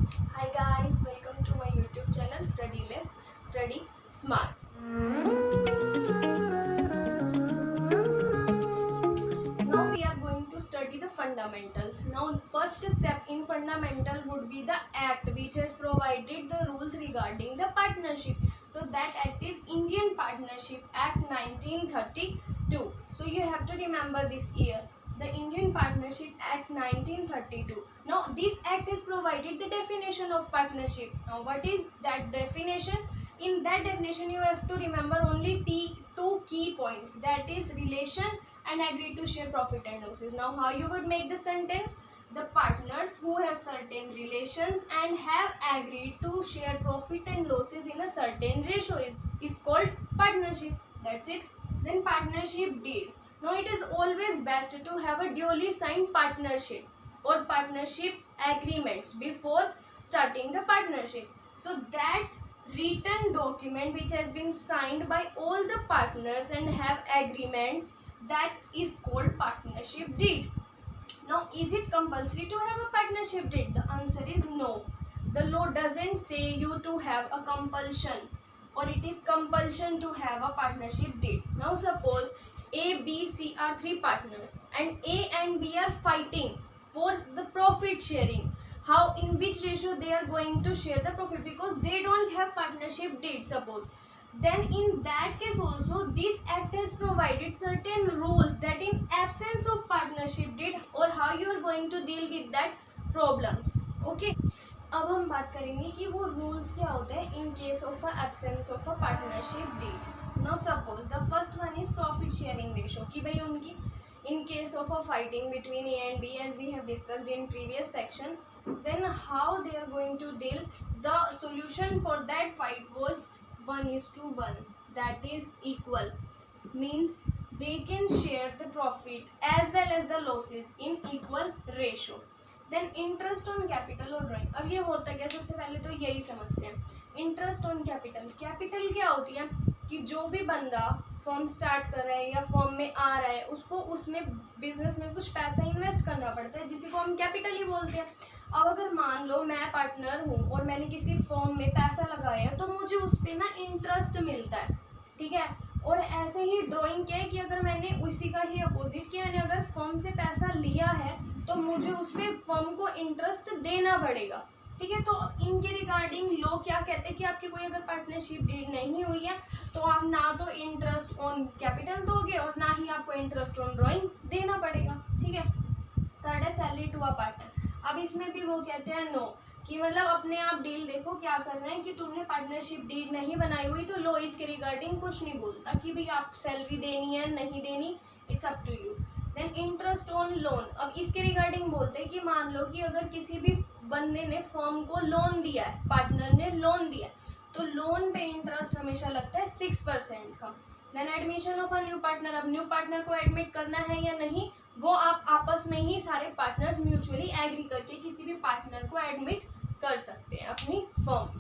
Hi guys, welcome to my YouTube channel Study Less, Study Smart. Now we are going to study the fundamentals. Now first step in fundamental would be the act which has provided the rules regarding the partnership. So that act is Indian Partnership Act 1932. So you have to remember this year. The Indian Partnership Act 1932. Now this act has provided the definition of partnership. Now what is that definition? In that definition you have to remember only two key points, that is relation and agree to share profit and losses. Now how you would make the sentence? The partners who have certain relations and have agreed to share profit and losses in a certain ratio is called partnership. That's it. Then partnership deed. Now it is always best to have a duly signed partnership or partnership agreements before starting the partnership. So that written document which has been signed by all the partners and have agreements, that is called partnership deed. Now is it compulsory to have a partnership deed? The answer is no. The law doesn't say you to have a compulsion or it is compulsion to have a partnership deed. Now suppose A, B, C are three partners and A and B are fighting for the profit sharing. How, in which ratio they are going to share the profit, because they don't have partnership deed suppose. Then in that case also this act has provided certain rules that in absence of partnership deed or how you are going to deal with that problems. Okay, अब हम बात करेंगे कि वो rules क्या होते हैं in case of absence of a partnership deed. Now suppose the first one is profit sharing ratio कि भाई उनकी in case of a fighting between A and B as we have discussed in previous section, then how they are going to deal. The solution for that fight was 1:1, that is equal, means they can share the profit as well as the losses in equal ratio. Then interest on capital और drawing. अब ये होता क्या, सबसे पहले तो यही समझते हैं इंटरेस्ट ऑन कैपिटल. कैपिटल क्या होती है कि जो भी बंदा फॉर्म स्टार्ट कर रहा है या फॉर्म में आ रहा है उसको उसमें बिजनेस में कुछ पैसा इन्वेस्ट करना पड़ता है जिसी को हम कैपिटल ही बोलते हैं. अब अगर मान लो मैं पार्टनर हूँ और मैंने किसी फॉर्म में पैसा लगाया तो मुझे उस पर ना इंटरेस्ट मिलता है, ठीक है. और ऐसे ही ड्राइंग क्या है कि अगर मैंने उसी का ही अपोजिट किया, मैंने अगर फर्म से पैसा लिया है तो मुझे उस पर फर्म को इंटरेस्ट देना पड़ेगा, ठीक है. तो इनके रिगार्डिंग लॉ क्या कहते हैं कि आपकी कोई अगर पार्टनरशिप डीड नहीं हुई है तो आप ना तो इंटरेस्ट ऑन कैपिटल दोगे और ना ही आपको इंटरेस्ट ऑन ड्राइंग देना पड़ेगा, ठीक है. थर्ड है सैलरी टू अ पार्टनर. अब इसमें भी वो कहते हैं नो, कि मतलब अपने आप डील देखो क्या करना है, कि तुमने पार्टनरशिप डीड नहीं बनाई हुई तो लो इसके रिगार्डिंग कुछ नहीं बोलता कि भाई आप सैलरी देनी है नहीं देनी, it's up to you. Then interest on loan. अब इसके रिगार्डिंग बोलते हैं कि मान लो कि अगर किसी भी बंदे ने फर्म को लोन दिया है, पार्टनर ने लोन दिया है, तो लोन पे इंटरेस्ट हमेशा लगता है 6% का. Then admission of a new partner. अब न्यू पार्टनर को एडमिट करना है या नहीं वो आप आपस में ही सारे पार्टनर्स म्यूचुअली एग्री करके किसी भी पार्टनर को एडमिट कर सकते हैं अपनी फर्म में.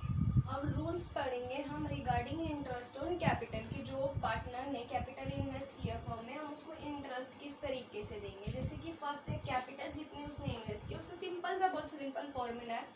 अब रूल्स पढ़ेंगे हम रिगार्डिंग इंटरेस्ट ऑन कैपिटल कि जो पार्टनर ने कैपिटल इन्वेस्ट किया फर्म में हम उसको इंटरेस्ट किस तरीके से देंगे. जैसे कि फर्स्ट है कैपिटल जितने उसने इन्वेस्ट किया, उसका सिंपल सा बहुत सिंपल फॉर्मूला है.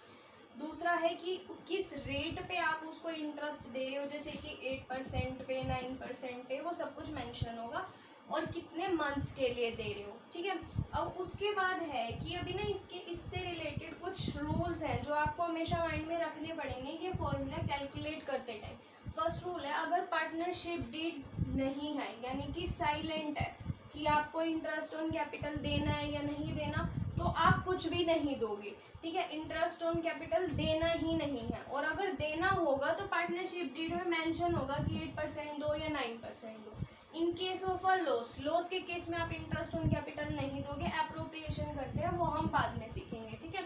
दूसरा है कि किस रेट पे आप उसको इंटरेस्ट दे रहे हो, जैसे कि 8% पे 9% पे वो सब कुछ मेंशन होगा और कितने मंथ्स के लिए दे रहे हो, ठीक है. अब उसके बाद है कि अभी ना इससे रिलेटेड कुछ रूल्स हैं जो आपको हमेशा माइंड में रखने पड़ेंगे ये फॉर्मूला कैलकुलेट करते टाइम. फर्स्ट रूल है अगर पार्टनरशिप डीड नहीं है यानी कि साइलेंट है कि आपको इंटरेस्ट ऑन कैपिटल देना है या नहीं देना तो आप कुछ भी नहीं दोगे, ठीक है. इंटरेस्ट ऑन कैपिटल देना ही नहीं है और अगर देना होगा तो पार्टनरशिप डीड में मेंशन होगा कि 8% दो या 9% दो. इन केस ऑफ अ लॉस के केस में आप इंटरेस्ट ऑन कैपिटल नहीं दोगे, एप्रोप्रिएशन करते हैं वो हम बाद में सीखेंगे, ठीक है.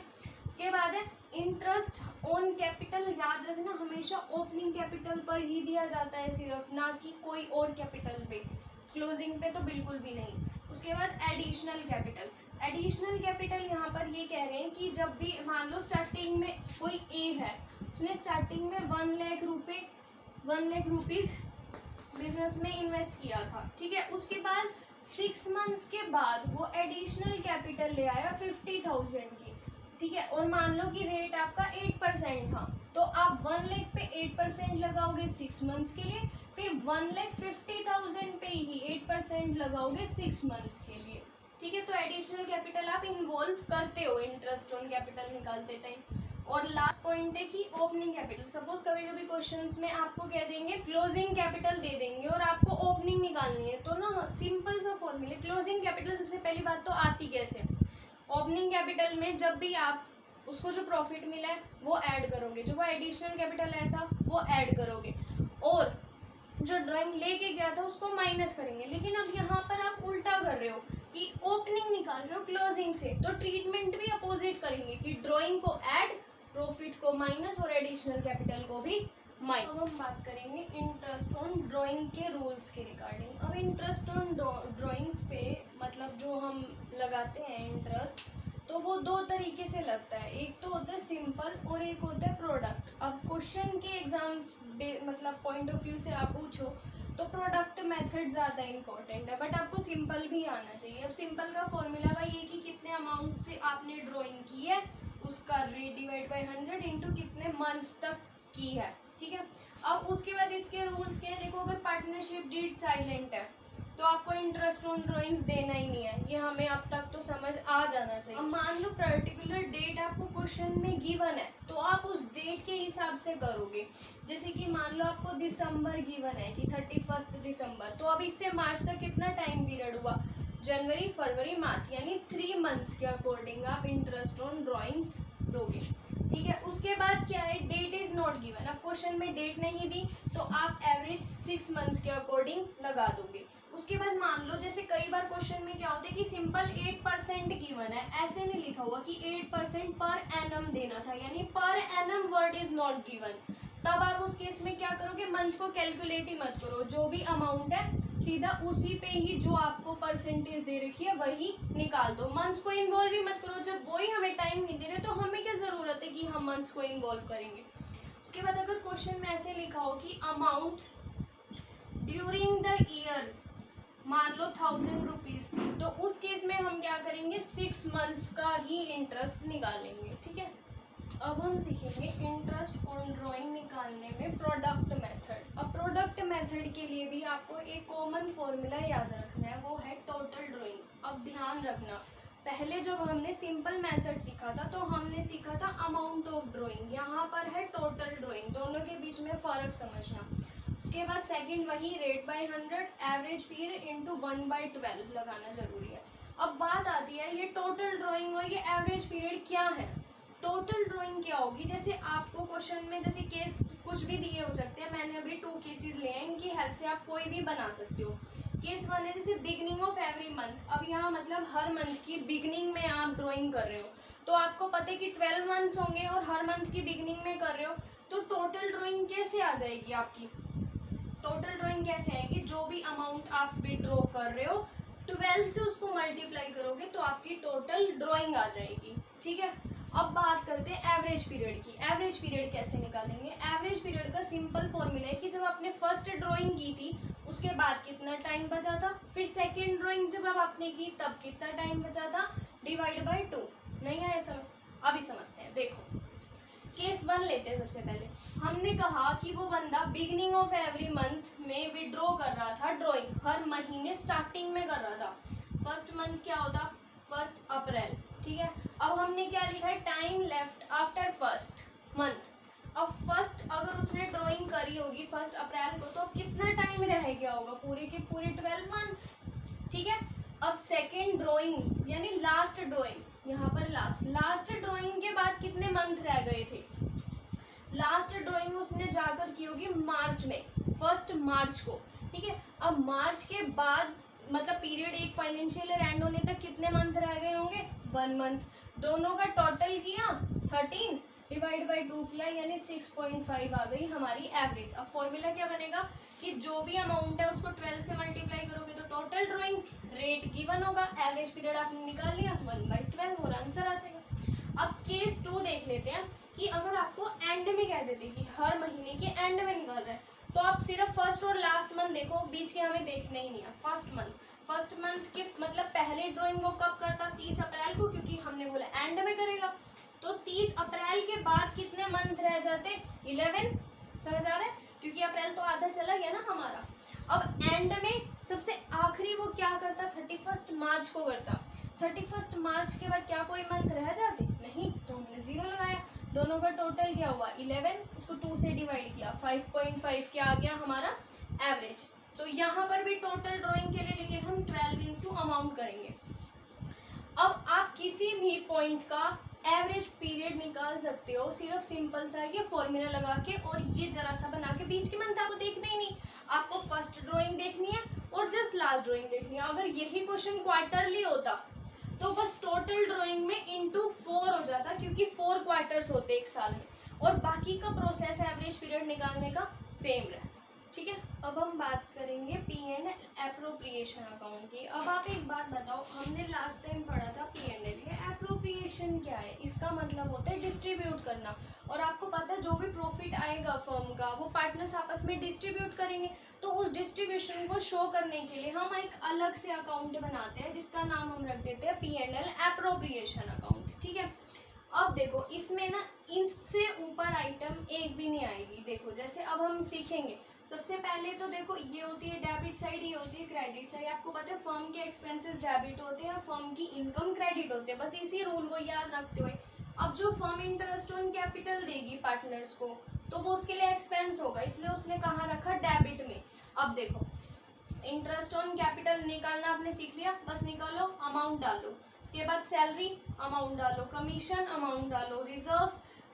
उसके बाद है इंटरेस्ट ऑन कैपिटल. याद रखना हमेशा ओपनिंग कैपिटल पर ही दिया जाता है सिर्फ, ना कि कोई और कैपिटल पे, क्लोजिंग पे तो बिल्कुल भी नहीं. उसके बाद एडिशनल कैपिटल. एडिशनल कैपिटल यहाँ पर ये कह रहे हैं कि जब भी मान लो स्टार्टिंग में कोई ए है उसने स्टार्टिंग में 1 लाख रुपीज़ बिजनेस में इन्वेस्ट किया था, ठीक है. उसके बाद 6 मंथ्स के बाद वो एडिशनल कैपिटल ले आया 50,000 की, ठीक है. और मान लो कि रेट आपका 8% था, तो आप 1 लाख पे 8% लगाओगे 6 मंथ्स के लिए, फिर 1,50,000 पे ही 8% लगाओगे 6 मंथ्स के लिए। ठीक है, तो एडिशनल कैपिटल आप इन्वॉल्व करते हो इंटरेस्ट ऑन कैपिटल निकालते टाइम। और लास्ट पॉइंट है कि ओपनिंग कैपिटल, सपोज कभी कभी क्वेश्चंस में आपको कह देंगे क्लोजिंग कैपिटल दे देंगे और आपको ओपनिंग निकालनी है, तो ना सिंपल सा फॉर्मूला, क्लोजिंग कैपिटल सबसे पहली बात तो आती कैसे, ओपनिंग कैपिटल में जब भी आप उसको जो प्रॉफिट मिला है वो ऐड करोगे, जो वो एडिशनल कैपिटल आया था वो ऐड करोगे, और जो ड्राइंग लेके गया था उसको माइनस करेंगे। लेकिन अब यहाँ पर आप उल्टा कर रहे हो कि ओपनिंग निकाल रहे हो क्लोजिंग से, तो ट्रीटमेंट भी अपोजिट करेंगे कि ड्राइंग को ऐड, प्रॉफिट को माइनस और एडिशनल कैपिटल को भी माइनस। अब हम बात करेंगे इंटरेस्ट ऑन ड्राइंग के रूल्स के रिगार्डिंग। अब इंटरेस्ट ऑन ड्राइंग्स पे मतलब जो हम लगाते हैं इंटरेस्ट, तो वो दो तरीके से लगता है, एक तो होता है सिंपल और एक होता है प्रोडक्ट। अब क्वेश्चन के एग्जाम मतलब पॉइंट ऑफ व्यू से आप पूछो तो प्रोडक्ट मेथड ज़्यादा इंपॉर्टेंट है, बट आपको सिंपल भी आना चाहिए। अब सिंपल का फॉर्मूला भाई ये कि कितने अमाउंट से आपने ड्राइंग की है उसका रेट डिवाइड बाई 100 इंटू कितने मंथ्स तक की है। ठीक है, अब उसके बाद इसके रूल्स क्या है, देखो अगर पार्टनरशिप डीड साइलेंट है तो आपको इंटरेस्ट ऑन ड्राइंग्स देना ही नहीं है, ये हमें अब तक तो समझ आ जाना चाहिए। अब मान लो पर्टिकुलर डेट आपको क्वेश्चन में गिवन है तो आप उस डेट के हिसाब से करोगे। जैसे कि मान लो आपको दिसंबर गिवन है कि 31 दिसंबर, तो अब इससे मार्च तक कितना टाइम पीरियड हुआ, जनवरी फरवरी मार्च, यानी 3 मंथ्स के अकॉर्डिंग आप इंटरेस्ट ऑन ड्राइंग्स दोगे। ठीक है, उसके बाद क्या है, डेट इज नॉट गिवन। अब क्वेश्चन में डेट नहीं दी तो आप एवरेज 6 मंथ्स के अकॉर्डिंग लगा दोगे। उसके बाद मान लो जैसे कई बार क्वेश्चन में क्या होता है कि सिंपल 8% गिवन है, ऐसे नहीं लिखा हुआ कि 8% पर एनम देना था, यानी per annum word is not given, तब आप उस केस में क्या करोगे, मंथ को कैलकुलेट ही मत करो, जो भी अमाउंट है सीधा उसी पे ही जो आपको परसेंटेज दे रखी है वही निकाल दो, मंथ्स को इन्वॉल्व ही मत करो। जब वही हमें टाइम नहीं दे रहे तो हमें क्या जरूरत है कि हम मंथ्स को इन्वॉल्व करेंगे। उसके बाद अगर क्वेश्चन में ऐसे लिखा हो कि अमाउंट ड्यूरिंग द ईयर मान लो 1000 रुपीज़ थी, तो उस केस में हम क्या करेंगे, 6 मंथ्स का ही इंटरेस्ट निकालेंगे। ठीक है, अब हम सीखेंगे इंटरेस्ट ऑन ड्राइंग निकालने में प्रोडक्ट मेथड। अब प्रोडक्ट मेथड के लिए भी आपको एक कॉमन फॉर्मूला याद रखना है, वो है टोटल ड्राइंग्स। अब ध्यान रखना, पहले जब हमने सिंपल मेथड सीखा था तो हमने सीखा था अमाउंट ऑफ ड्राइंग, यहाँ पर है टोटल ड्राइंग, दोनों के बीच में फ़र्क समझना। उसके बाद सेकंड वही rate by 100, average period into 1/12 लगाना जरूरी है। अब बात आती है ये टोटल ड्राइंग और ये एवरेज पीरियड क्या है। टोटल ड्राइंग क्या होगी, जैसे आपको क्वेश्चन में जैसे केस कुछ भी दिए हो सकते हैं, मैंने अभी 2 केसेस लिए हैं, इनकी हेल्प से आप कोई भी बना सकते हो। केस 1 है जैसे बिगनिंग ऑफ एवरी मंथ, अब यहाँ मतलब हर मंथ की बिगनिंग में आप ड्राइंग कर रहे हो, तो आपको पता है कि 12 मंथ्स होंगे और हर मंथ की बिगनिंग में कर रहे हो, तो टोटल ड्राइंग कैसे आ जाएगी आपकी, टोटल ड्राइंग कैसे आएगी, जो भी अमाउंट आप विड्रॉ कर रहे हो 12 से उसको मल्टीप्लाई करोगे तो आपकी टोटल ड्राइंग आ जाएगी। ठीक है, अब बात करते हैं एवरेज पीरियड की। एवरेज पीरियड कैसे निकालेंगे, एवरेज पीरियड का सिंपल फॉर्मूला है कि जब आपने फर्स्ट ड्राइंग की थी उसके बाद कितना टाइम बचा था, फिर सेकेंड ड्राइंग जब आपने की तब कितना टाइम बचा था, डिवाइड बाई 2। नहीं आया समझ, अभी समझते हैं। देखो केस 1 लेते हैं। सबसे पहले हमने कहा कि वो बंदा बिगनिंग ऑफ एवरी मंथ में विड्रॉ कर रहा था ड्राइंग, हर महीने स्टार्टिंग में कर रहा था। फर्स्ट मंथ क्या होता, 1 अप्रैल। ठीक है, अब हमने क्या लिखा है, time left after first month. अब फर्स्ट अगर उसने ड्राइंग करी होगी 1 अप्रैल को, तो अब कितना टाइम रह गया होगा, पूरे के पूरे 12 मंथ्स। ठीक है, अब सेकेंड ड्राइंग यानी लास्ट ड्राइंग, यहाँ पर लास्ट ड्राइंग के बाद कितने मंथ रह गए थे, लास्ट ड्राइंग उसने जाकर की होगी मार्च में, 1 मार्च को। ठीक है, अब मार्च के बाद मतलब पीरियड एक फाइनेंशियल ईयर एंड होने तक कितने मंथ रह गए होंगे, 1 मंथ। दोनों का टोटल किया 13 डिवाइड बाई 2 किया, यानी 6.5 आ गई हमारी एवरेज। अब फॉर्मूला क्या बनेगा कि जो भी अमाउंट है उसको 12 से मल्टीप्लाई करोगे तो टोटल ड्राइंग, रेट गिवन होगा, एवरेज पीरियड आपने निकाल लिया 1/12 और आंसर आ जाएगा। अब केस 2 देख लेते हैं कि अगर आपको एंड में कह देते कि हर महीने के एंड में निकाल रहा है, तो आप सिर्फ फर्स्ट और लास्ट मंथ देखो, बीच के हमें देखना ही नहीं है। फर्स्ट मंथ के मतलब पहले ड्राइंग वो कब करता, 30 अप्रैल को, क्योंकि हमने बोला एंड में करेगा। तो 30 अप्रैल के बाद कितने मंथ रह जाते 11, समझ आ रहा है, क्योंकि अप्रैल तो आधा चला गया ना हमारा। अब एंड में सबसे आखिरी वो क्या करता, 31 मार्च को करता। 31 मार्च के बाद क्या कोई मंथ रह जाते, नहीं, तो हमने 0 लगाया। दोनों का टोटल क्या हुआ 11, उसको 2 से डिवाइड किया, 5.5 क्या आ गया हमारा एवरेज। तो यहाँ पर भी टोटल ड्राइंग के लिए लेकिन हम 12 इंटू अमाउंट करेंगे। अब आप किसी भी पॉइंट का एवरेज पीरियड निकाल सकते हो सिर्फ सिंपल सा ये फॉर्मूला लगा के, और ये जरा सा बना के। बीच के मंथ आपको देखना ही नहीं, आपको फर्स्ट ड्राइंग देखनी है और जस्ट लास्ट ड्राइंग देखनी है। अगर यही क्वेश्चन क्वार्टरली होता तो बस टोटल ड्राइंग में इंटू 4 हो जाता, क्योंकि 4 क्वार्टर्स होते एक साल में, और बाकी का प्रोसेस एवरेज पीरियड निकालने का सेम रहता। ठीक है, अब हम बात करेंगे P&L एप्रोप्रिएशन अकाउंट की। अब आप एक बात बताओ, हमने लास्ट टाइम पढ़ा था P&L, ये एप्रोप्रिएशन क्या है? इसका मतलब होता है डिस्ट्रीब्यूट करना। और आपको पता है जो भी प्रॉफिट आएगा फर्म का वो पार्टनर्स आपस में डिस्ट्रीब्यूट करेंगे। तो उस डिस्ट्रीब्यूशन को शो करने के लिए हम एक अलग से अकाउंट बनाते हैं जिसका नाम हम रख देते हैं P&L एप्रोप्रिएशन अकाउंट। ठीक है, अब देखो इसमें ना इससे ऊपर आइटम एक भी नहीं आएगी। देखो जैसे अब हम सीखेंगे, सबसे पहले तो देखो ये होती है डेबिट साइड, ये होती है क्रेडिट साइड। आपको पता है फर्म के एक्सपेंसेस डेबिट होते हैं, फर्म की इनकम क्रेडिट होते हैं, बस इसी रूल को याद रखते हुए अब जो फर्म इंटरेस्ट ऑन कैपिटल देगी पार्टनर्स को तो वो उसके लिए एक्सपेंस होगा, इसलिए उसने कहाँ रखा डेबिट में। अब देखो इंटरेस्ट ऑन कैपिटल निकालना आपने सीख लिया, बस निकालो, अमाउंट डालो, उसके बाद सैलरी अमाउंट डालो, कमीशन अमाउंट डालो,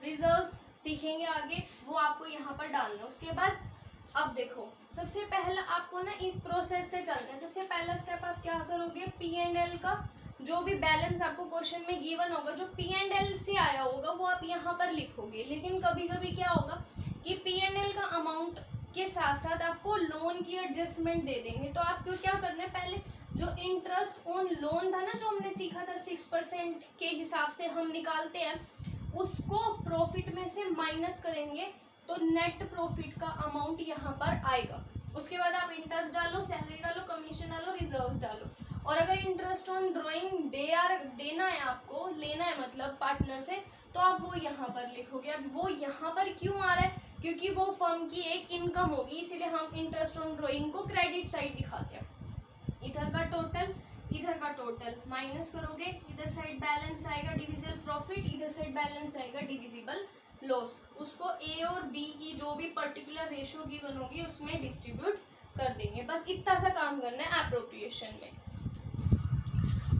रिजर्व्स सीखेंगे आगे, वो आपको यहाँ पर डालना है। उसके बाद अब देखो सबसे पहला आपको ना एक प्रोसेस से चलना है। सबसे पहला स्टेप आप क्या करोगे, P&L का जो भी बैलेंस आपको क्वेश्चन में गिवन होगा, जो P&L से आया होगा वो आप यहाँ पर लिखोगे। लेकिन कभी कभी क्या होगा कि P&L का अमाउंट के साथ साथ आपको लोन की एडजस्टमेंट दे देंगे। तो आपको क्या करना है, पहले जो इंटरेस्ट ऑन लोन था ना, जो हमने सीखा था 6% के हिसाब से हम निकालते हैं, उसको प्रॉफिट में से माइनस करेंगे तो नेट प्रॉफिट का अमाउंट यहाँ पर आएगा। उसके बाद आप इंटरेस्ट डालो, सैलरी डालो, कमीशन डालो, रिजर्व्स डालो। और अगर इंटरेस्ट ऑन ड्राइंग देना है आपको, लेना है मतलब पार्टनर से, तो आप वो यहाँ पर लिखोगे। अब वो यहाँ पर क्यों आ रहा है, क्योंकि वो फर्म की एक इनकम होगी, इसीलिए हम इंटरेस्ट ऑन ड्राइंग को क्रेडिट साइड दिखाते हैं। इधर का टोटल इधर का टोटल माइनस करोगे, इधर साइड बैलेंस आएगा डिविजिबल प्रॉफिट, इधर साइड बैलेंस आएगा डिविजिबल लॉस। उसको ए और बी की जो भी पर्टिकुलर रेशो की बनोगी उसमें डिस्ट्रीब्यूट कर देंगे। बस इतना सा काम करना है एप्रोप्रिएशन में।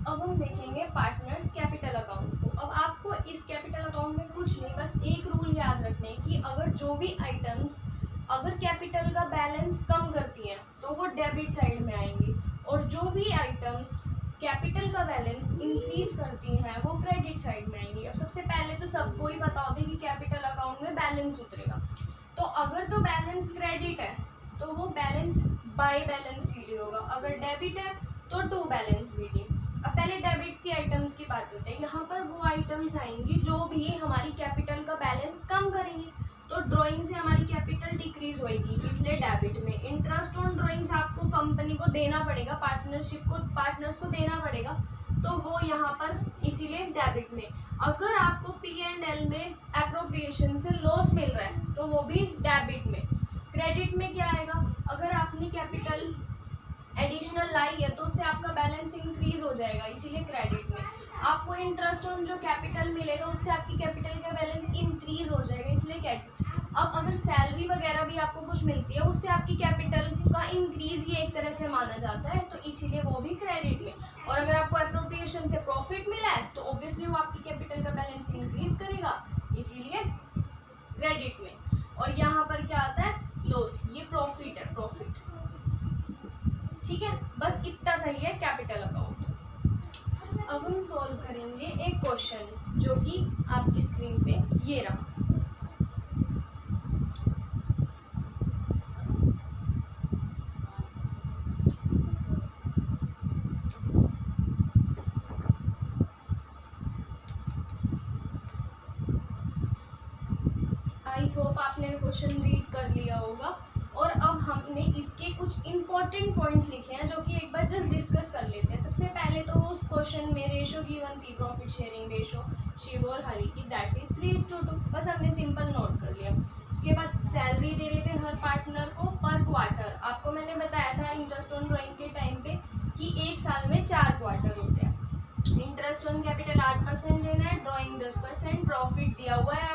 अब हम देखेंगे पार्टनर्स कैपिटल अकाउंट को। अब आपको इस कैपिटल अकाउंट में कुछ नहीं, बस एक रूल याद रखने कि अगर जो भी आइटम्स अगर कैपिटल का बैलेंस कम करती हैं तो वो डेबिट साइड में आएंगी, और जो भी आइटम्स कैपिटल का बैलेंस इंक्रीज करती हैं वो क्रेडिट साइड में आएंगी। अब सबसे पहले तो सबको ही बता दें कि कैपिटल अकाउंट में बैलेंस उतरेगा, तो अगर तो बैलेंस क्रेडिट है तो वो बैलेंस बाय बैलेंस सीडी होगा, अगर डेबिट है तो टू बैलेंस बीडी। अब पहले डेबिट की आइटम्स की बात करते हैं। यहाँ पर वो आइटम्स आएंगी जो भी हमारी कैपिटल का बैलेंस कम करेंगी, तो ड्राइंग से हमारी कैपिटल डिक्रीज होएगी, इसलिए डेबिट में। इंटरेस्ट ऑन ड्राइंग्स आपको कंपनी को देना पड़ेगा, पार्टनर्स को देना पड़ेगा, तो वो यहाँ पर इसीलिए डेबिट में। अगर आपको P&L में एप्रोप्रिएशन से लॉस मिल रहा है तो वो भी डेबिट में। क्रेडिट में क्या आएगा, अगर आपने कैपिटल एडिशनल लाई है तो उससे आपका बैलेंस इंक्रीज हो जाएगा, इसीलिए क्रेडिट में। आपको इंटरेस्ट ऑन जो कैपिटल मिलेगा उससे आपकी कैपिटल का बैलेंस इंक्रीज हो जाएगा, इसलिए क्रेडिट। अब अगर सैलरी वगैरह भी आपको कुछ मिलती है उससे आपकी कैपिटल का इंक्रीज ही एक तरह से माना जाता है, तो इसीलिए वो भी क्रेडिट में। और अगर आपको एप्रोप्रिएशन से प्रॉफिट मिला है तो ऑब्वियसली वो आपकी कैपिटल का बैलेंस इंक्रीज करेगा, इसीलिए क्रेडिट में। और यहाँ पर क्या आता है, लॉस, ये प्रॉफिट है, प्रॉफिट। ठीक है, बस इतना सही है कैपिटल अकाउंट। अब हम सॉल्व करेंगे एक क्वेश्चन जो कि आपकी स्क्रीन पे ये रहा। आई होप आपने क्वेश्चन रीड कर लिया होगा। और अब हमने इसके कुछ इंपॉर्टेंट पॉइंट्स लिखे हैं जो कि एक बार जस्ट डिस्कस कर लेते हैं। सबसे पहले तो उस क्वेश्चन में रेशो गिवन थी, प्रॉफिट शेयरिंग रेशो, शिव और हरि की, दैट इज 3:2। बस हमने सिंपल नोट कर लिया। उसके बाद सैलरी दे रहे थे हर पार्टनर को पर क्वार्टर। आपको मैंने बताया था इंटरेस्ट ऑन ड्राइंग के टाइम पे कि एक साल में 4 क्वार्टर होते हैं। इंटरेस्ट ऑन कैपिटल 8% देना है, ड्राइंग 10%, प्रॉफिट दिया हुआ है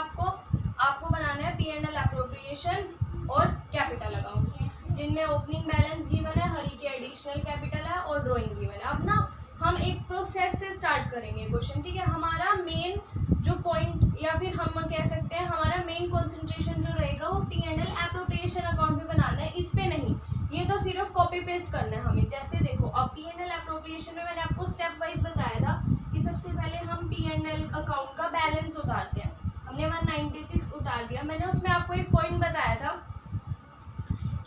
आपको बनाना है P&L एप्रोप्रिएशन और कैपिटल अकाउंट, जिनमें ओपनिंग बैलेंस गिवन है, हरी के एडिशनल कैपिटल है और ड्राइंग गिवन है। अब ना हम एक प्रोसेस से स्टार्ट करेंगे क्वेश्चन, ठीक है। हमारा मेन जो पॉइंट या फिर हम कह सकते हैं हमारा मेन कंसंट्रेशन जो रहेगा वो P&L एप्रोप्रिएशन अकाउंट में बनाना है, इस पे नहीं। ये तो सिर्फ कॉपी पेस्ट करना है हमें। जैसे देखो अब P&L एप्रोप्रिएशन में मैंने आपको स्टेप वाइज बताया था कि सबसे पहले हम P&L अकाउंट का बैलेंस उतारते हैं। हमने 196 उतार दिया। मैंने उसमें आपको एक पॉइंट बताया था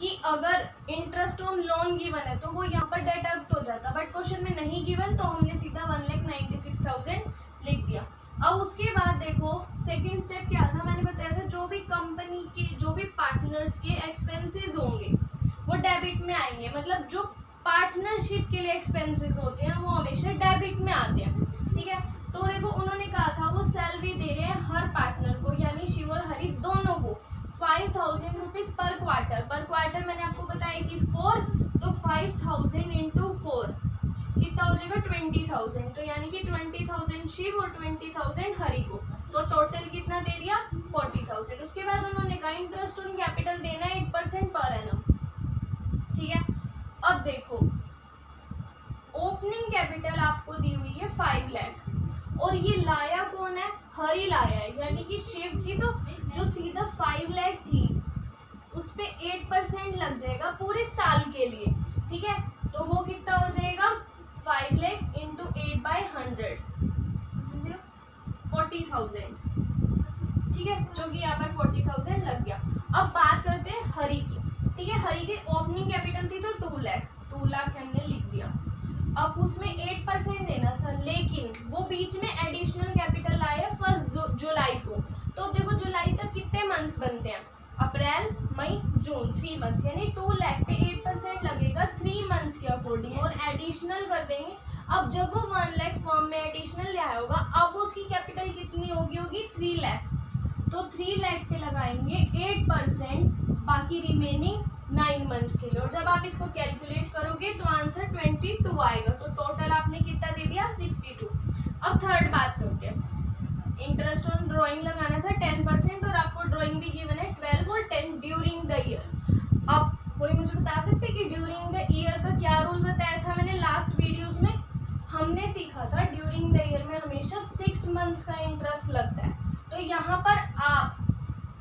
कि अगर इंटरेस्ट ऑन लोन गिवन है तो वो यहाँ पर डिडक्ट हो जाता, बट क्वेश्चन में नहीं गिवन तो हमने सीधा 1,96,000 लिख दिया। अब उसके बाद देखो सेकंड स्टेप क्या था, मैंने बताया था जो भी कंपनी के जो भी पार्टनर्स के एक्सपेंसेस होंगे वो डेबिट में आएंगे। मतलब जो पार्टनरशिप के लिए एक्सपेंसेस होते हैं वो हमेशा डेबिट में आते हैं, ठीक है। तो देखो उन्होंने कहा था वो सैलरी दे रहे हैं हर पार्टनर को, यानी शिव और हरि दोनों को 5,000 रुपीज़ पर क्वार्टर मैंने आपको बताया कि 4, तो 5,000 इंटू 4 कितना हो जाएगा 20,000, तो यानी कि 20,000 शिव और 20,000 हरि को, तो टोटल कितना दे दिया 40,000। उसके बाद उन्होंने कहा इंटरेस्ट ऑन कैपिटल देना है 8% पर एनम, ठीक है। अब देखो ओपनिंग कैपिटल आपको दी हुई है 5 लाख और ये लाया कौन है, हरि लाया है, यानी कि शिव की तो जो सीधा 5 लाख थी उस पे 8% लग जाएगा पूरे साल के लिए, ठीक है। तो वो कितना हो जाएगा 5 लाख इंटू 8/100 40,000, ठीक है, जो कि यहाँ पर 40,000 लग गया। अब बात करते हैं हरि की, ठीक है। हरि की ओपनिंग कैपिटल थी तो 2 लाख हमने लिख दिया। अब उसमें 8% देना था, लेकिन वो बीच में एडिशनल कैपिटल लाया 1 जुलाई को। तो देखो जुलाई तक कितने मंथ्स बनते हैं, अप्रैल मई जून, 3 मंथ्स, यानी 2 लाख पे 8% लगेगा 3 मंथ्स के अकॉर्डिंग और एडिशनल कर देंगे। अब जब वो 1 लाख फॉर्म में एडिशनल ले आया होगा, अब उसकी कैपिटल कितनी होगी 3 लाख, तो 3 लाख पे लगाएंगे 8%, बाकी रिमेनिंग 9 मंथ्स के लिए। और जब आप इसको कैलकुलेट करोगे तो आंसर 22 आएगा, तो टोटल आपने कितना दे दिया 62। अब थर्ड बात करते हैं, इंटरेस्ट ऑन ड्राइंग लगाना था 10% और आपको ड्राइंग भी गिवन है 12 और 10 ड्यूरिंग द ईयर। अब कोई मुझे बता सकते हैं कि ड्यूरिंग द ईयर का क्या रूल बताया था मैंने लास्ट वीडियोस में? हमने सीखा था ड्यूरिंग द ईयर में हमेशा 6 मंथ्स का इंटरेस्ट लगता है। तो यहाँ पर आप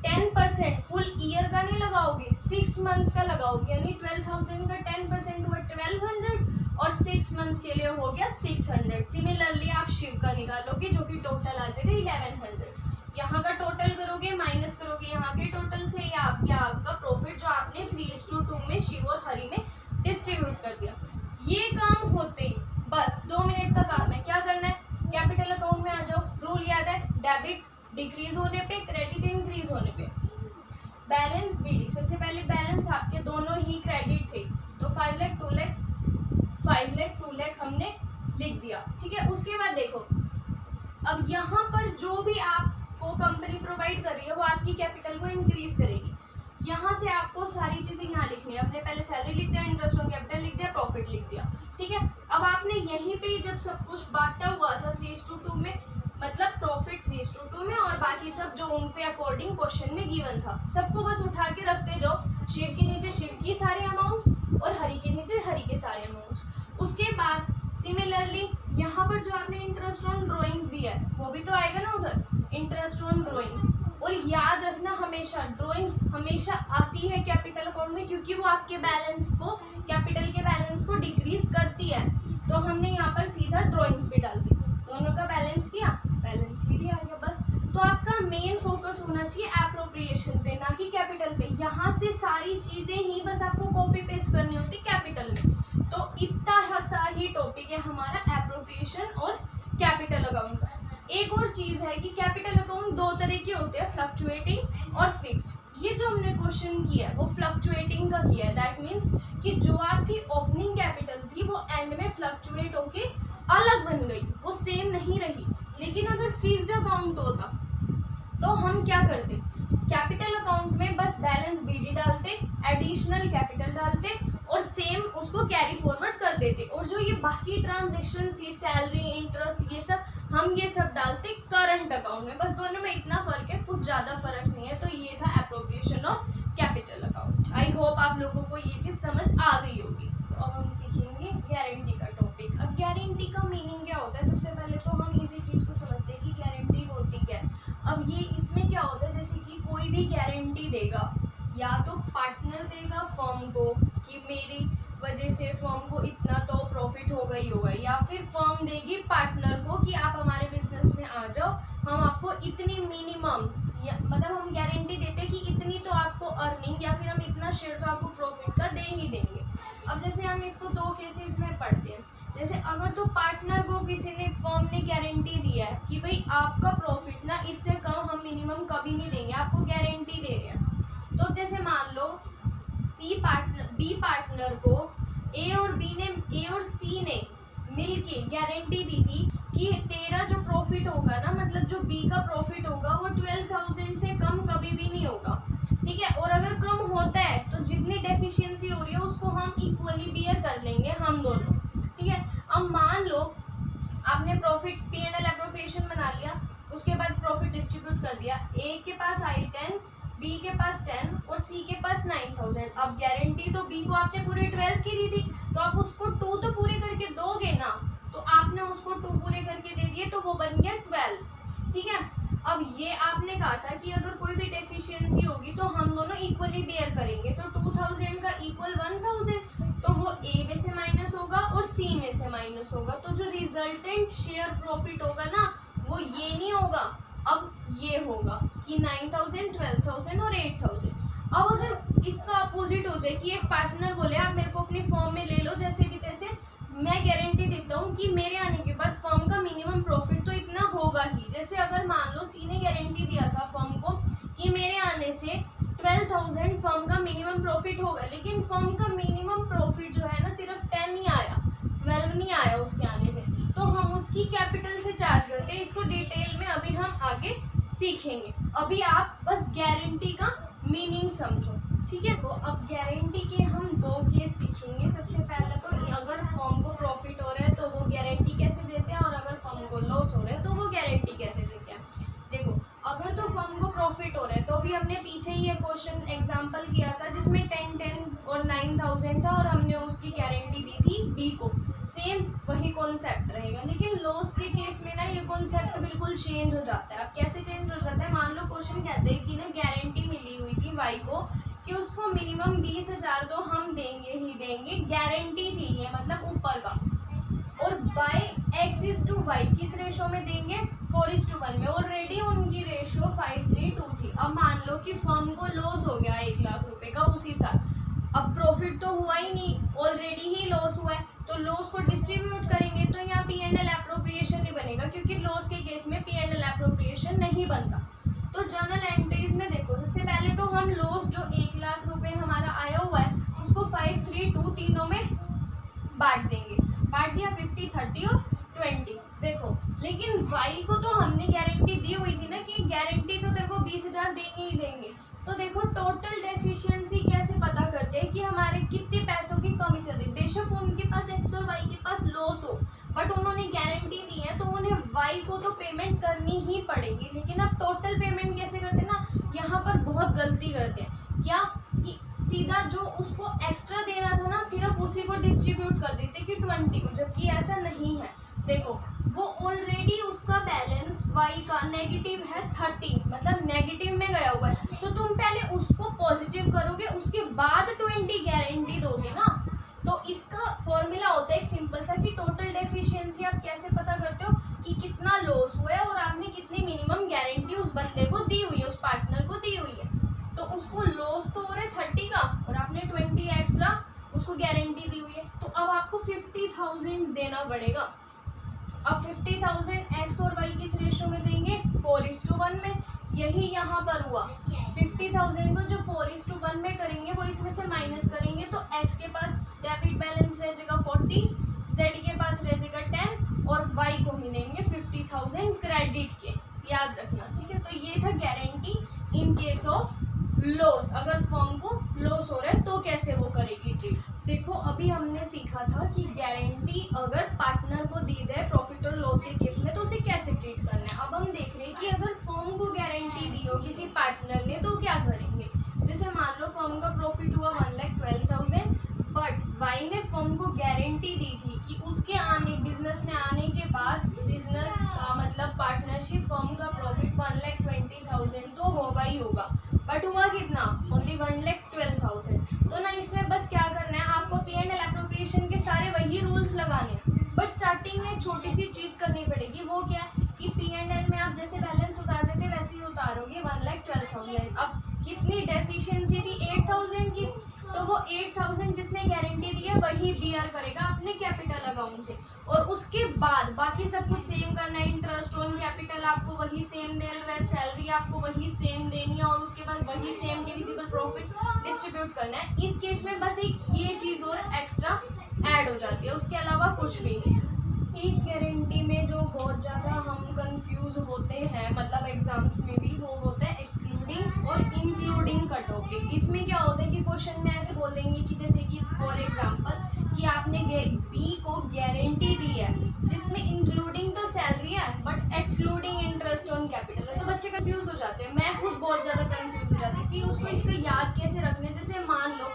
10% फुल ईयर का नहीं लगाओगे, 6 मंथ्स का लगाओगे, यानी 12,000 का 10% हुआ 1,200 और 6 मंथ्स के लिए हो गया 600। सिमिलरली आप शिव का निकालोगे जो कि टोटल आ जाएगा 1100। यहाँ का टोटल करोगे माइनस करोगे यहाँ के टोटल से, या आपका प्रॉफिट जो आपने 3:2 में शिव और हरि में डिस्ट्रीब्यूट कर दिया। ये काम होते ही बस 2 मिनट का काम है। क्या करना है, कैपिटल अकाउंट में आ जाओ। रूल याद है, डेबिट डिक्रीज होने पे, क्रेडिट इंक्रीज होने पे। बैलेंस बीडी, सबसे पहले बैलेंस आपके दोनों ही क्रेडिट थे तो 5 लाख 2 लाख 5 लाख 2 लाख हमने लिख दिया, ठीक है। उसके बाद देखो अब यहाँ पर जो भी आपको कंपनी प्रोवाइड कर रही है वो आपकी कैपिटल को इंक्रीज करेगी। यहाँ से आपको सारी चीज़ें यहाँ लिखनी है। आपने पहले सैलरी लिख दिया, इंटरेस्ट ऑन कैपिटल लिख दिया, प्रॉफिट लिख दिया, ठीक है। अब आपने यहीं पे जब सब कुछ बांटा हुआ था 3:2 में, मतलब प्रॉफिट 3:2 में और बाकी सब जो उनके अकॉर्डिंग क्वेश्चन में गिवन था, सबको बस उठा के रखते जाओ। शिव के नीचे शिव की सारे अमाउंट्स और हरि के नीचे हरि के सारे अमाउंट्स। उसके बाद सिमिलरली यहाँ पर जो आपने इंटरेस्ट ऑन ड्राइंग्स दिया है वो भी तो आएगा ना उधर, इंटरेस्ट ऑन ड्राइंग्स। और याद रखना हमेशा ड्राइंग्स हमेशा आती है कैपिटल अकाउंट में, क्योंकि वो आपके बैलेंस को, कैपिटल के बैलेंस को डिक्रीज करती है। तो हमने यहाँ पर सीधा ड्राइंग्स पे डाल दी, दोनों का बैलेंस किया, बैलेंस भी दिया गया बस। तो आपका मेन फोकस होना चाहिए एप्रोप्रिएशन पे, ना कि कैपिटल पे। यहाँ से सारी चीज़ें ही बस आपको कॉपी पेस्ट करनी होती कैपिटल में। तो इतना सा ही टॉपिक है हमारा एप्रोप्रिएशन और कैपिटल अकाउंट का। एक और चीज़ है कि कैपिटल अकाउंट 2 तरह के होते हैं, फ्लक्चुएटिंग और फिक्स्ड। ये जो हमने क्वेश्चन किया है वो फ्लक्चुएटिंग का किया है। दैट मीन्स कि जो आपकी ओपनिंग कैपिटल थी वो एंड में फ्लक्चुएट होके अलग बन गई, वो सेम नहीं रही, लेकिन अगर फिक्स्ड अकाउंट होता तो हम क्या करते, कैपिटल अकाउंट में बस बैलेंस बीडी डालते, एडिशनल कैपिटल डालते और सेम उसको कैरी फॉरवर्ड कर देते, और जो ये बाकी ट्रांजेक्शन थी सैलरी इंटरेस्ट ये सब हम ये सब डालते करंट अकाउंट में। बस दोनों में इतना फर्क है, कुछ ज़्यादा फर्क नहीं है। तो ये था appropriation of capital account. I hope आप लोगों को ये चीज़ समझ आ गई होगी। तो अब हम सीखेंगे गारंटी का टॉपिक। अब गारंटी का मीनिंग क्या होता है, सबसे पहले तो हम इसी चीज़ को समझते हैं कि गारंटी होती क्या है। अब ये इसमें क्या होता है, जैसे कि कोई भी गारंटी देगा, या तो पार्टनर देगा फर्म को कि मेरी वजह से फर्म को इतना तो प्रॉफिट होगा ही होगा, या फिर फर्म देगी पार्टनर को कि आप हमारे बिजनेस में आ जाओ, हम आपको इतनी मिनिमम मतलब हम गारंटी देते हैं कि इतनी तो आपको अर्निंग या फिर हम इतना शेयर तो आपको प्रॉफिट का दे ही देंगे। अब जैसे हम इसको दो केसेस में पढ़ते हैं। जैसे अगर तो पार्टनर को किसी ने फर्म ने गारंटी दिया है कि भाई आपका प्रॉफिट ना इससे कम हम मिनिमम कभी नहीं देंगे, आपको गारंटी दे रहे हैं। तो जैसे मान लो बी पार्टनर को ए और सी ने मिलके गारंटी दी थी कि तेरा जो प्रॉफिट होगा ना, मतलब जो बी का प्रॉफिट होगा वो 12,000 से कम कभी भी नहीं होगा, ठीक है। और अगर कम होता है तो जितनी डेफिशिएंसी हो रही है उसको हम इक्वली बियर कर लेंगे हम दोनों, ठीक है। अब मान लो आपने प्रॉफिट P&L एप्रोप्रिएशन बना लिया, उसके बाद प्रॉफिट डिस्ट्रीब्यूट कर दिया। ए के पास आई 10, बी के पास 10 और सी के पास 9,000। अब गारंटी तो बी को आपने पूरे 12 की दी थी, तो आप उसको 2 तो पूरे करके दोगे ना, तो आपने उसको 2 पूरे करके दे दिए तो वो बन गया 12, ठीक है। अब ये आपने कहा था कि अगर कोई भी डेफिशिएंसी होगी तो हम दोनों इक्वली बेयर करेंगे, तो 2,000 का इक्वल 1,000, तो वो ए में से माइनस होगा और सी में से माइनस होगा, तो जो रिजल्टेंट शेयर प्रॉफिट होगा ना वो ये नहीं होगा, अब ये होगा कि 9,000, 12,000 और 8,000। अब अगर इसका अपोजिट हो जाए कि एक पार्टनर बोले आप मेरे को अपनी फर्म में ले लो जैसे कि तैसे, मैं गारंटी देता हूँ कि मेरे आने के बाद फर्म का मिनिमम प्रॉफिट तो इतना होगा ही। जैसे अगर मान लो सी ने गारंटी दिया था फर्म को कि मेरे आने से 12,000 फर्म का मिनिमम प्रॉफिट होगा, लेकिन फर्म का मिनिमम प्रॉफिट जो है ना सिर्फ 10 नहीं आया, 12 नहीं आया उसके आने से, तो हम उसकी कैपिटल से चार्ज करते हैं। इसको डिटेल में अभी हम आगे सीखेंगे, अभी आप बस गारंटी का मीनिंग समझो, ठीक है। तो अब गारंटी के हम 2 केस सीखेंगे। सबसे पहले तो अगर फर्म को प्रॉफिट हो रहा है तो वो गारंटी कैसे देते हैं, और अगर फर्म को लॉस हो रहा है तो वो गारंटी कैसे देते हैं। देखो अगर तो फर्म को प्रॉफिट हो रहा है तो अभी हमने पीछे ही ये क्वेश्चन एग्जांपल किया था जिसमें 10 और 9,000 था और हमने उसकी गारंटी दी थी बी को, सेम वही कॉन्सेप्ट रहेगा। लेकिन लॉस के केस में ना ये कॉन्सेप्ट बिल्कुल चेंज हो जाता है। अब कैसे चेंज हो जाता है, मान लो क्वेश्चन कहते हैं कि ना गारंटी मिली हुई थी वाई को कि उसको मिनिमम 20,000 तो हम देंगे ही देंगे, गारंटी थी ये मतलब ऊपर का, और बाय x/y किस रेशो में देंगे, 4:1 में। ऑलरेडी उनकी रेशो 5:3 थी। अब मान लो कि फर्म को लॉस हो गया 1 लाख रुपए का उसी साल, अब प्रॉफिट तो हुआ ही नहीं, ऑलरेडी ही लॉस हुआ है, तो लॉस को डिस्ट्रीब्यूट करेंगे तो यहाँ P&L एप्रोप्रिएशन नहीं बनेगा, क्योंकि लॉस के केस में P&L एप्रोप्रिएशन नहीं बनता। तो जर्नल एंट्रीज में देखो, सबसे पहले तो हम लॉस जो 1 लाख रुपए हमारा आया हुआ है उसको 5, 3, 2 तीनों में बांट देंगे। बांट दिया 50, 30 और 20। देखो लेकिन वाई को तो हमने गारंटी दी हुई थी ना कि गारंटी तो तेरे को 20,000 देंगे ही देंगे। तो देखो टोटल डेफिशिएंसी कैसे पता करते हैं कि हमारे कितने पैसों की कमी चल रही है। बेशक उनके पास एक्स और वाई के पास लॉस हो, बट उन्होंने गारंटी दी है तो उन्हें वाई को तो पेमेंट करनी ही पड़ेगी। लेकिन अब टोटल पेमेंट कैसे करते हैं ना, यहाँ पर बहुत गलती करते हैं। क्या कि सीधा जो उसको एक्स्ट्रा देना था ना सिर्फ उसी को डिस्ट्रीब्यूट कर देते कि 20 को, जबकि ऐसा नहीं है। देखो वो ऑलरेडी उसका बैलेंस वाई का नेगेटिव है 30, मतलब नेगेटिव में गया हुआ है, तो तुम पहले उसको पॉजिटिव करोगे उसके बाद 20 गारंटी दोगे ना। तो इसका फॉर्मूला होता है एक सिंपल सा कि टोटल डेफिशिएंसी आप कैसे पता करते हो कि कितना लॉस हुआ है और आपने कितनी मिनिमम गारंटी उस बंदे को दी हुई है, उस पार्टनर को दी हुई है। तो उसको लॉस तो हो रहा है 30 का और आपने 20 एक्स्ट्रा उसको गारंटी दी हुई है, तो अब आपको 50,000 देना पड़ेगा। अब 50,000 एक्स और वाई किस रेशो में देंगे, 4:1 में। यही यहाँ पर हुआ 50,000 को जो 4:1 में करेंगे वो इसमें से माइनस करेंगे तो एक्स के पास डेबिट बैलेंस रह जाएगा 40, जेड के पास रह जाएगा 10 और वाई को मिलेंगे 50,000। 20,000 क्रेडिट के, याद रखना, ठीक है। तो ये था guarantee in case of loss, अगर फर्म को लॉस हो रहा है तो कैसे वो करेगी ट्रीट। देखो अभी हमने सीखा था कि गारंटी अगर पार्टनर को दी जाए प्रॉफिट और लॉस के केस में तो उसे कैसे ट्रीट करना है। अब हम देख रहे हैं कि अगर फर्म को गारंटी दी हो किसी पार्टनर ने तो क्या करेंगे। जैसे मान लो फर्म का प्रॉफिट हुआ 1,12,000, बट वाई ने फर्म को गारंटी दी थी कि उसके आने बिजनेस में आने के बाद बिजनेस मतलब पार्टनरशिप फर्म का प्रॉफिट 1,20,000 तो होगा ही होगा, बट हुआ कितना, ओनली 1,12,000। तो ना इसमें बस क्या करना है, आपको P&L एप्रोप्रिएशन के सारे वही रूल्स लगाने हैं, बट स्टार्टिंग में छोटी सी चीज़ करनी पड़ेगी। वो क्या है कि P&L में आप जैसे बैलेंस उतारते थे वैसे ही उतारोगे 1,12,000। अब कितनी डेफिशिएंसी थी 8,000 की, तो वो 8,000 जिसने गारंटी दी है वही बीआर करेगा अपने कैपिटल अकाउंट से, और उसके बाद बाकी सब कुछ सेम करना है। इंटरेस्ट ऑन कैपिटल आपको वही सेम देना है, सैलरी आपको वही सेम देनी है, और उसके बाद वही सेम डिविजिबल प्रॉफिट डिस्ट्रीब्यूट करना है। इस केस में बस एक ये चीज़ और एक्स्ट्रा ऐड हो जाती है, उसके अलावा कुछ भी नहीं। एक गारंटी में जो बहुत ज़्यादा हम कंफ्यूज होते हैं, मतलब एग्जाम्स में भी, वो होता है एक्सक्लूडिंग और इंक्लूडिंग का टॉपिक। इसमें क्या होता है कि क्वेश्चन में ऐसे बोल देंगे कि जैसे कि फॉर एग्जांपल कि आपने बी को गारंटी दी है जिसमें इंक्लूडिंग तो सैलरी है but excluding interest on capital है, तो बच्चे कंफ्यूज हो जाते हैं। मैं खुद बहुत ज़्यादा कंफ्यूज हो जाती थी उसको इसका याद कैसे रखने। जैसे मान लो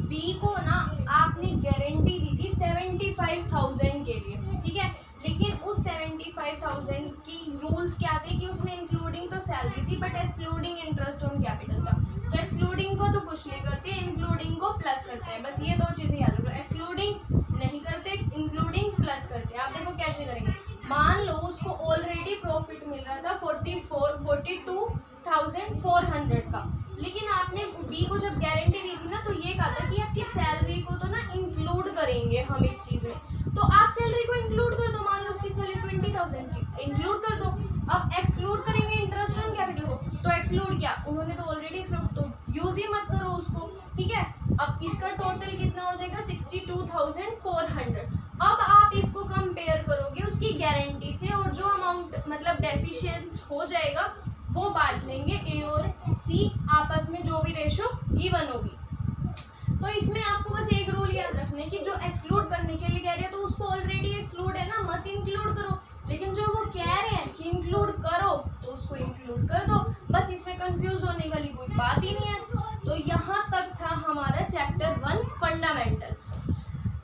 बी को ना आपने गारंटी दी थी 75,000 के लिए, ठीक है, लेकिन उस 75,000 की रूल्स क्या थे कि उसमें इंक्लूडिंग तो सैलरी थी but excluding interest on capital था। तो एक्सक्लूडिंग को तो कुछ नहीं करते, इंक्लूडिंग को प्लस करते हैं, बस ये दो चीज़ें याद रखो। एक्सक्लूडिंग नहीं करते, इंक्लूडिंग प्लस करते हैं। आप देखो कैसे करेंगे। मान लो उसको ऑलरेडी प्रॉफिट मिल रहा था 42,400 का, लेकिन आपने बी को जब गारंटी दी थी ना तो ये कहा था कि आपकी सैलरी को तो ना इंक्लूड करेंगे हम इस चीज़ में, तो आप सैलरी को इंक्लूड कर दो। मान लो उसकी सैलरी 20,000 की, इंक्लूड कर दो। अब एक्सक्लूड करेंगे इंटरेस्ट ऑन कैपिटल को, तो एक्सक्लूड किया उन्होंने तो ऑलरेडी एक्सक्लूड, तो यूज ही मत करो उसको, ठीक है। अब इसका टोटल कितना हो जाएगा 62,400। अब आप इसको कंपेयर करोगे उसकी गारंटी से, और जो अमाउंट मतलब डेफिशिएंस हो जाएगा वो बांट लेंगे ए और सी आपस में, जो भी रेशो इवन होगी। तो इसमें आपको बस एक रूल याद रखना है कि जो एक्सक्लूड करने के लिए कह रहे हैं तो उसको ऑलरेडी एक्सक्लूड है ना, मत इंक्लूड करो, लेकिन जो वो कह रहे हैं कि इंक्लूड करो तो उसको इंक्लूड कर दो। बस इसमें कंफ्यूज होने वाली कोई बात ही नहीं है। तो यहाँ तक था हमारा चैप्टर 1 फंडामेंटल।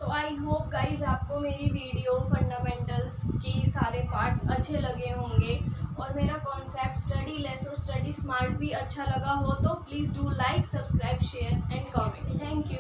तो आई होप गाइज आपको मेरी वीडियो फंडामेंटल्स की सारे पार्ट्स अच्छे लगे होंगे, और मेरा कॉन्सेप्ट स्टडी लेस और स्टडी स्मार्ट भी अच्छा लगा हो तो please do like, subscribe, share and comment. Thank you.